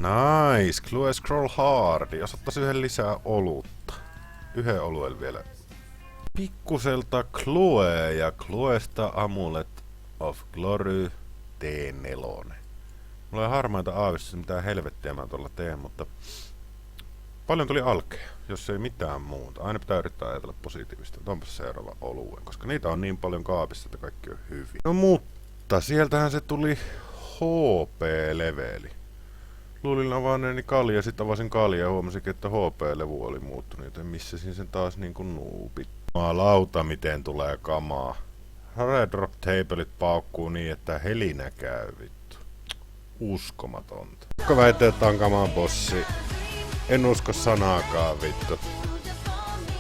Nice, Clue Scroll Hard. Jos ottaisi yhden lisää olutta. Yhden olueen vielä. Pikkuselta Clue ja Cluesta Amulet of Glory T4. Mulla ei harmaita aavistus, mitä helvettiä mä tuolla teen, mutta paljon tuli alkea, jos ei mitään muuta. Aina pitää yrittää ajatella positiivista. Onpas seuraava oluen, koska niitä on niin paljon kaapissa, että kaikki on hyvin. No mutta, sieltähän se tuli HP-leveli. Luulin avaneeni kalja, sit avasin kalja ja huomasin, että HP-levu oli muuttunut, joten missäsin sen taas niinku nuupit. Lauta, miten tulee kamaa. Red Drop Tablet paukkuu niin, että helinä käy vittu. Uskomatonta. Kuka väittää, että on kamaa bossi? En usko sanaakaan vittu.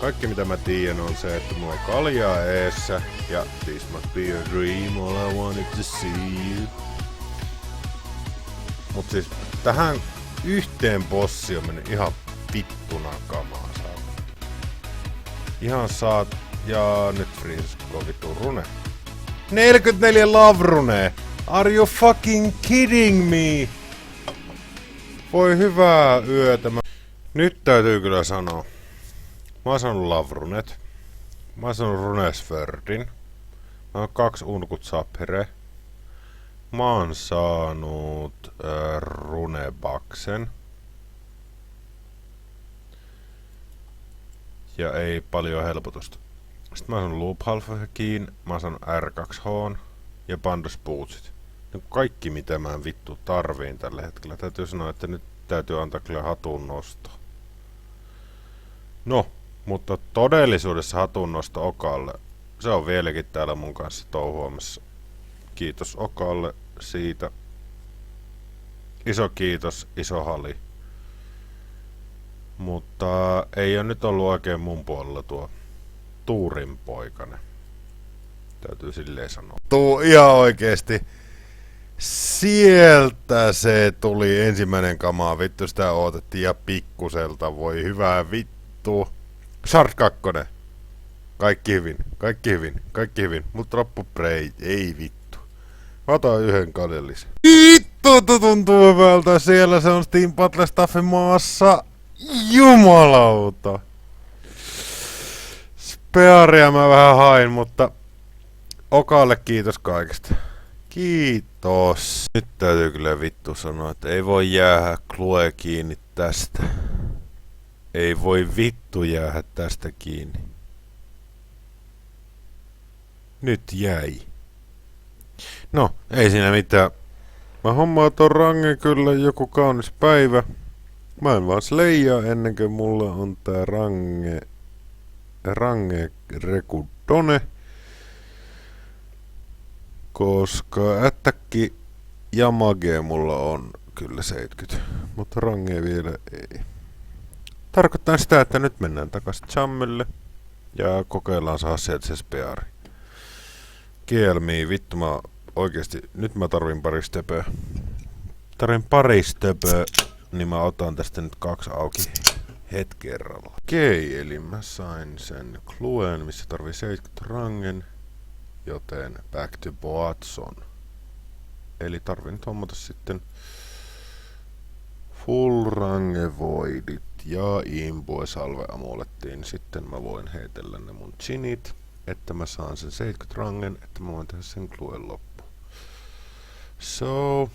Kaikki mitä mä tiedän on se, että mulla on kaljaa eessä ja this must be a dream, all I wanted to see you. Mut siis tähän yhteen bossi on mennyt ihan vittuna kamaa saat. Ihan saat. Ja nyt friisasko vittu rune. 44 love rune! Are you fucking kidding me? Voi hyvää yötä. Nyt täytyy kyllä sanoa. Mä oon saanut love runet. Mä oon saanut runesfördin. Mä oon 2 unkut saphere. Mä oon saanut runebaksen. Ja ei paljon helpotusta. Sitten mä oon saanut loophalfakiin, mä oon saanut R2H ja Bandos bootsit. No kaikki mitä mä vittu tarviin tällä hetkellä. Täytyy sanoa, että nyt täytyy antaa kyllä hatun nosto. No, mutta todellisuudessa hatun nosto Okalle. Se on vieläkin täällä mun kanssa touhuamassa. Kiitos Okalle siitä. Iso kiitos, iso hali. Mutta ei ole nyt ollut oikein mun puolella tuo Tuurin poikane. Täytyy silleen sanoa. Ihan oikeesti. Sieltä se tuli ensimmäinen kamaa. Vittu sitä odotettiin ja pikkuselta. Voi hyvää vittu. Shard 2. Kaikki hyvin. Kaikki hyvin. Kaikki hyvin. Mut loppu Prey. Ei vittu. Mä otan yhden kaljallisen. Vittu tuntuu hyvältä. Siellä se on Steam Battle Staffin maassa. Jumalauta. Spearia mä vähän hain, mutta Okalle kiitos kaikesta. Kiitos. Nyt täytyy kyllä vittu sanoa, että ei voi jäädä Clue kiinni tästä. Ei voi vittu jäädä tästä kiinni. Nyt jäi. No, ei siinä mitään. Mä hommaan ton rangen kyllä joku kaunis päivä. Mä en vaan sleijaa ennen kuin mulla on tää range rekudone. Koska ättäkki ja mage mulla on kyllä 70, mutta range vielä ei. Tarkoittaa sitä, että nyt mennään takas Chammelle ja kokeillaan saada sieltä se speari. GLMI, vittu mä oikeesti, nyt mä tarvin pari stöpöä. Tarvin pari stöpöä, niin mä otan tästä nyt 2 auki hetkerralla. Okei, eli mä sain sen Cluen, missä tarvii 70 rangen. Joten back to Boatson. Eli tarvin nyt hommata sitten full range voidit ja impue salve amulettiin. Sitten mä voin heitellä ne mun chinit, että mä saan sen 70 rangen, että mä voin tehdä sen Cluen loppu. So,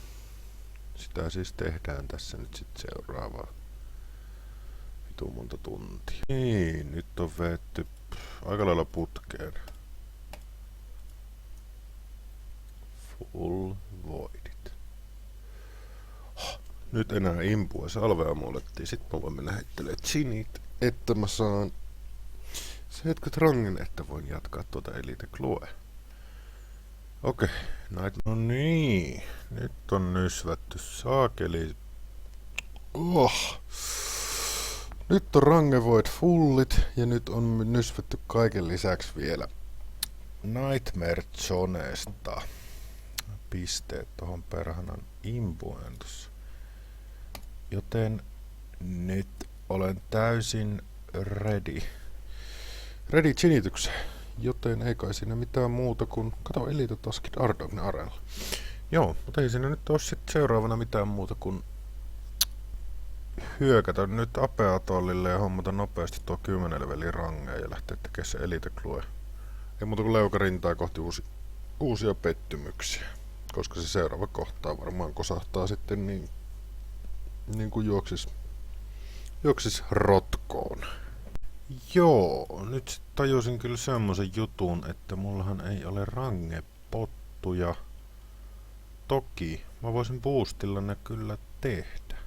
sitä siis tehdään tässä nyt sit seuraavaa vitu monta tuntia. Niin, nyt on vetty aika lailla putkeen. Full voidit. Nyt enää impua salvea muolettiin. Sitten mä voin mennä heittelee chinit, että mä saan 70 rangen, että voin jatkaa tuota Elite Clue. Okei, no niin. Nyt on nysvätty saakeli. Nyt on range void fullit ja nyt on nysvätty kaiken lisäksi vielä Nightmare Zonesta. Pisteet tohon perhanan impuen tossa. Joten nyt olen täysin ready chinitykseen. Joten ei kai siinä mitään muuta kuin kato Elite Taskit Ardogne Arella. Joo, mutta ei siinä nyt oo sit seuraavana mitään muuta kuin hyökätä nyt Ape-atollille ja hommata nopeasti tuo 10 levelin rangeja ja lähteä tekemään se Elite Clue. Ei muuta kuin leukarintaa kohti uusia pettymyksiä. Koska se seuraava kohtaa varmaan kosahtaa sitten niin kuin juoksis rotkoon. Joo, nyt sit tajusin kyllä semmosen jutun, että mullahan ei ole rangepottuja. Toki mä voisin boostilla ne kyllä tehdä.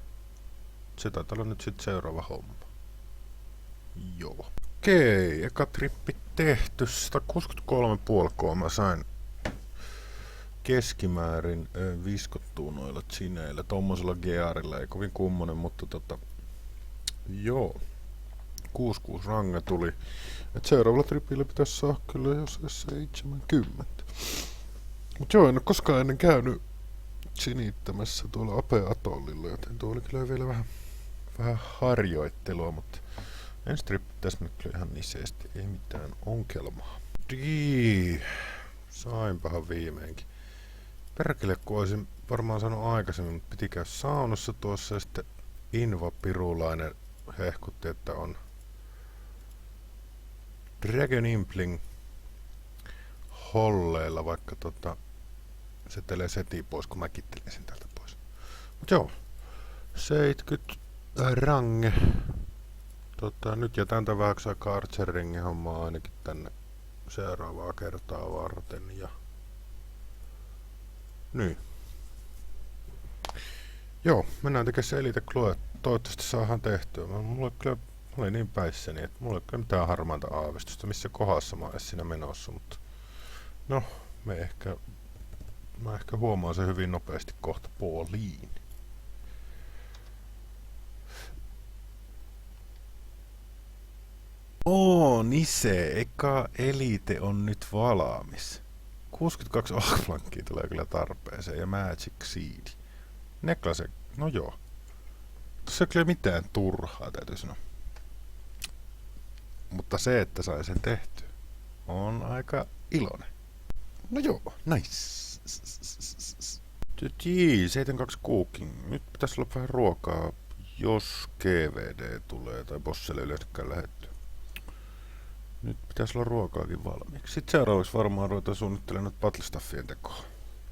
Se taitaa olla nyt sit seuraava homma. Joo. Okei, eka trippi tehty. 163,5 mä sain keskimäärin viskottua noilla chineillä. Tommosella gearilla ei kovin kummonen, mutta joo. 66 range tuli. Et seuraavalla tripillä pitäisi saada kyllä jo se 70. Mut joo, en oo koskaan ennen käynyt sinittämässä tuolla Ape-atollilla, joten tuo oli kyllä vielä vähän harjoittelua, mutta ensi trippi pitäisi nyt kyllä ihan niseesti, ei mitään ongelmaa. Sainpahan viimeinkin. Perkele, kun olisin varmaan sanonut aikaisemmin, mutta piti käydä saunassa tuossa ja sitten Inva Pirulainen hehkutti, että on Dragon Impling holleilla, vaikka se telee seti pois, kun mä kittelin sen täältä pois. Mut joo, 70 range. Nyt jätän tämän vähäksi aikaa Archeringin hommaa ainakin tänne seuraavaa kertaa varten ja niin. Joo, mennään tekemään se Elite Clue. Toivottavasti saadaan tehtyä. Mulla oli niin päissäni, että mulla ei ole mitään harmaanta aavistusta, missä kohdassa mä oon siinä menossa, mutta no, mä ehkä huomaan sen hyvin nopeasti kohta puoliin. Nise, eka Elite on nyt valmis. 62 Arcflankkia tulee kyllä tarpeeseen ja Magic Seed. Necklace, no joo. Tuossa ei kyllä mitään turhaa, täytyy sanoa. Mutta se, että sai sen tehty, on aika iloinen. No joo, nice. 72 cooking. Nyt pitäisi olla vähän ruokaa, jos GVD tulee tai bossille yleensäkään lähetty. Nyt pitäisi olla ruokaakin valmiiksi. Sitten seuraavaksi varmaan ruvetaan suunnittelemaan battlestaffien tekoa.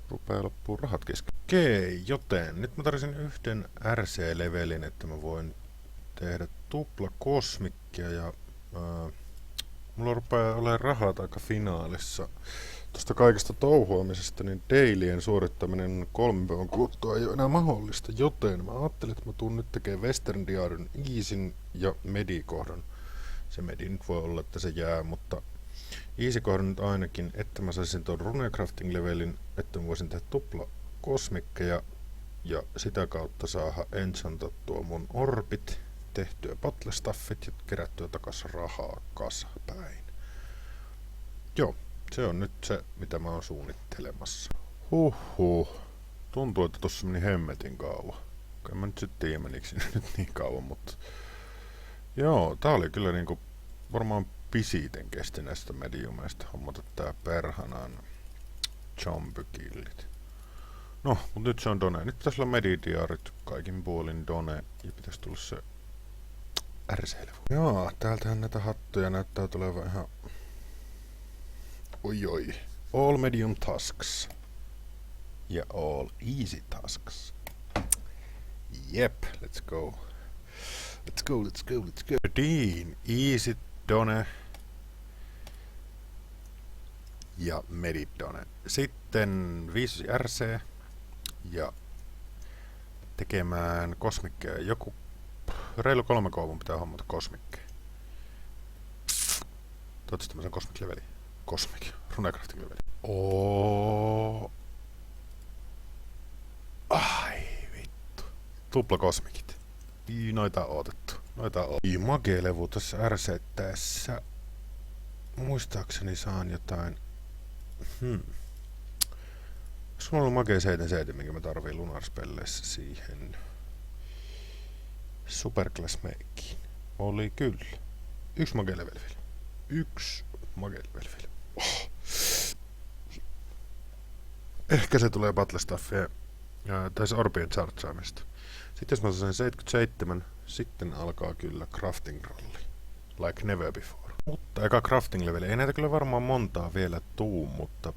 Rupee loppuun rahat kesken. Okei, joten nyt mä tarvitsin yhden RC-levelin, että mä voin tehdä tupla kosmikkia ja mulla rupeaa olemaan rahat aika finaalissa. Tuosta kaikesta touhuamisesta, niin dailyen suorittaminen 3 päivän kuluttua ei ole enää mahdollista, joten mä ajattelin, että mä tuun nyt tekemään Western Diarin Easyn ja Medi-kohdan. Se Medi nyt voi olla, että se jää, mutta Easy-kohdan nyt ainakin, että mä saisin tuon Runecrafting-levelin, että mä voisin tehdä tupla kosmikkeja ja sitä kautta saada enchantattua mun orbit, tehtyä battlestaffit ja kerättyä takas rahaa kasapäin. Joo, se on nyt se, mitä mä oon suunnittelemassa. Tuntuu, että tossa meni hemmetin kauan. En mä nyt sit tiedä, menikö nyt niin kauan, mutta joo, tää oli kyllä niinku varmaan pisiten kesti näistä mediumeista hommata tää perhanan zombikillit. No, mut nyt se on Done. Nyt pitäis olla medidiarit kaikin puolin Done ja pitäis tulla se RC-levu. Joo, täältähän näitä hattuja näyttää tulevan ihan oi. All medium tasks. Ja all easy tasks. Jep, let's go. Let's go. Dean, easy Done. Ja Medit Done. Sitten 5 RC. Ja tekemään kosmikkeja. Joku reilu 3 kouvun pitää hommata kosmikkeja. Toivottavasti mä saan kosmik-leveli. Kosmik. Runecrafting-leveli. Ai vittu. Tupla kosmikit. Noita on otettu. Mage-levu tässä RC-tässä. Muistaakseni saan jotain. Sulla on ollut Mage 77, minkä mä tarviin Lunar-spelleissä siihen. Superclass Makeen. Oli kyllä. 1 Mage-level vielä. 1 Mage-level vielä. Ehkä se tulee battlestaffia tai se orbien chargeamista. Sitten jos mä saan 77 sitten alkaa kyllä crafting ralli. Like never before. Mutta eka crafting leveli. Ei näitä kyllä varmaan montaa vielä tuu, mutta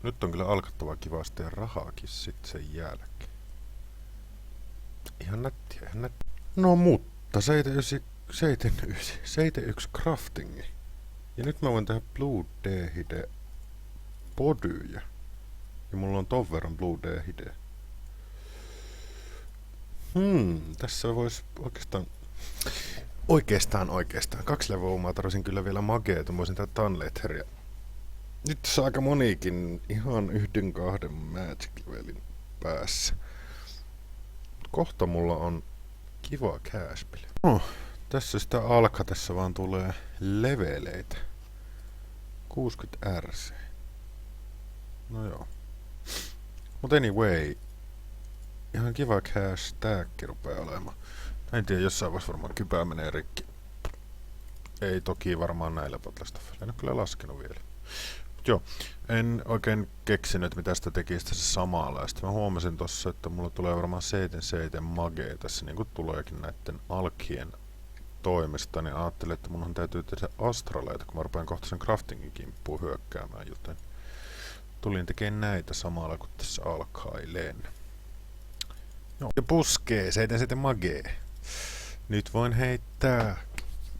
nyt on kyllä alkattava kivasti ja rahaakin sit sen jälkeen. Ihan nättiä, ihan nättiä. No mutta 71 craftingi. Ja nyt mä voin tehdä Blue D-hide podyjä. Ja mulla on ton verran Blue D-hide. Tässä vois oikeastaan. 2 levoa mä tarvisin kyllä vielä mageeta. Mä voisin tehdä Tunletheria. Nyt tässä aika monikin ihan 1-2 Magic-levelin päässä. Kohta mulla on kiva cashpeli. No, tässä sitä alkaa, tässä vaan tulee leveleitä. 60 RC. No joo. Mut anyway, ihan kiva cash tagki rupee olemaan. En tiedä, jossain vaiheessa varmaan kypää menee rikki. Ei toki varmaan näillä patlastaffilla. En oo kyllä laskenut vielä. Mut joo, en oikein keksinyt, mitä sitä tekisi tässä samalla. Sitten mä huomasin tossa, että mulla tulee varmaan 7 magea tässä, niin kuin tuleekin näitten alkien toimesta, niin ajattelin, että munhan täytyy tehdä astraleita, kun mä rupean kohta sen craftingin kimppuun hyökkäämään, joten tulin tekemään näitä samalla, kun tässä alkailen. Joo. Ja puskee, 7 magee. Nyt voin heittää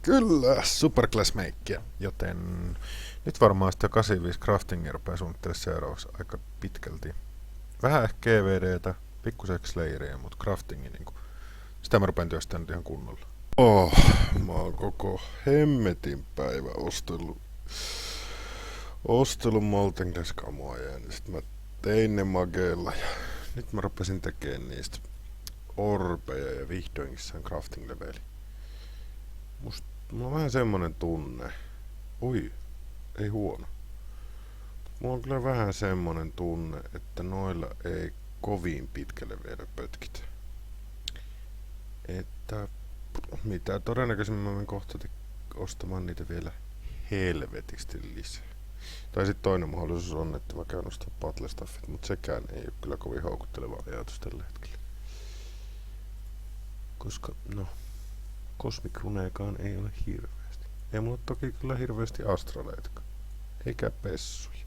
kyllä superclassmakeä, joten nyt varmaan sitä 85 craftingia rupeaa suunnittelemaan seuraavaksi aika pitkälti. Vähän ehkä GVDtä, pikkusen Slayeria, mutta craftingi niinku, sitä mä rupean työstämään nyt ihan kunnolla. Mä oon koko hemmetin päivä ostellut Molten Glass kamoja ja sit mä tein ne mageella ja nyt mä rupesin tekemään niistä orbeja ja vihdoinkin sain crafting leveli. Mulla on vähän semmonen tunne. Oi, ei huono. Mulla on kyllä vähän semmonen tunne, että noilla ei kovin pitkälle vielä pötkitä. Että mitä todennäköisemmin mä menen kohta ostamaan niitä vielä helvetisti lisää. Tai sitten toinen mahdollisuus on, että mä käyn ostaa battlestaffit, mutta sekään ei ole kyllä kovin houkutteleva ajatus tällä hetkellä. Koska, no, Cosmic Runeekaan ei ole hirveästi. Ei mulla toki kyllä hirveästi astraleitakaan. Eikä pessuja.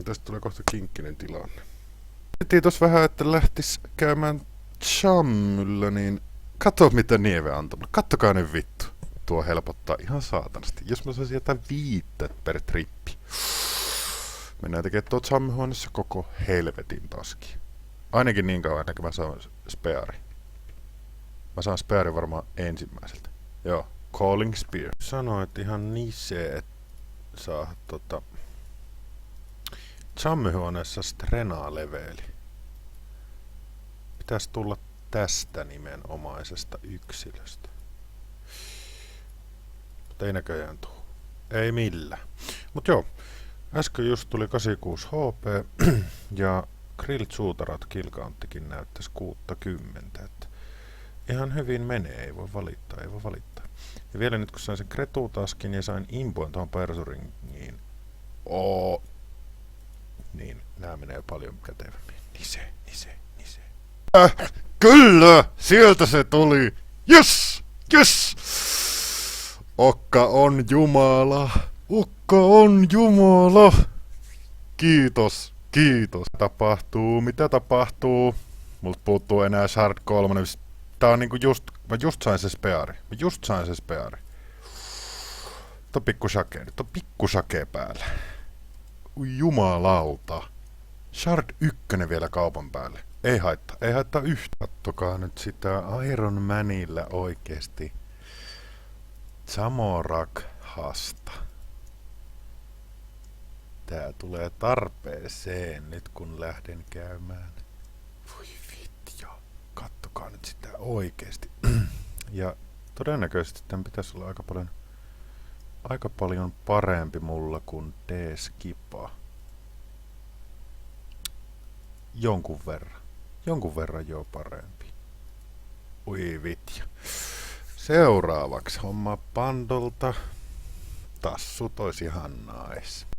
Tästä tulee kohta kinkkinen tilanne. Miettii tos vähän, että lähtis käymään Chammyllä, niin katso mitä Nieve antoi. Kattokaa nyt vittu. Tuo helpottaa ihan saatanasti. Jos mä saisin jotain 5 per trippi. Mennään tekemään tuo Chammy-huoneessa koko helvetin taski. Ainakin niin kauan, että mä saan speari. Mä saan speari varmaan ensimmäiseltä. Joo, Calling Spear. Sanoin, että ihan nisee, että saa Chammy-huoneessa Strenaa-leveli. Pitäis tulla tästä nimenomaisesta yksilöstä. Mutta ei näköjään tuu. Ei millään. Mut joo, äsken just tuli 86 HP ja Grilled Suutarat killcounttikin näyttäisi 60. Että ihan hyvin menee, ei voi valittaa, ei voi valittaa. Ja vielä nyt kun sain sen Kretu-taskin ja sain impoin tuohon Persuringiin, niin nää menee paljon kätevämmin. Nise. Kyllä! Sieltä se tuli! Yes! Okka on Jumala! Okka on Jumala! Kiitos! Mitä tapahtuu? Multa puuttuu enää Shard 3. Tää on niinku mä just sain se speari. Tuo pikku shake päällä. Ui jumalauta. Shard 1 vielä kaupan päälle. Ei haittaa yhtä. Kattokaa nyt sitä Iron Manillä oikeesti. Zamorak-hasta. Tää tulee tarpeeseen nyt kun lähden käymään. Voi vitja. Kattokaa nyt sitä oikeesti. Ja todennäköisesti tän pitäisi olla aika paljon parempi mulla kuin D-skipa. Jonkun verran jo parempi. Ui vitja. Seuraavaksi homma Pandolta. Tassut ois ihan nice.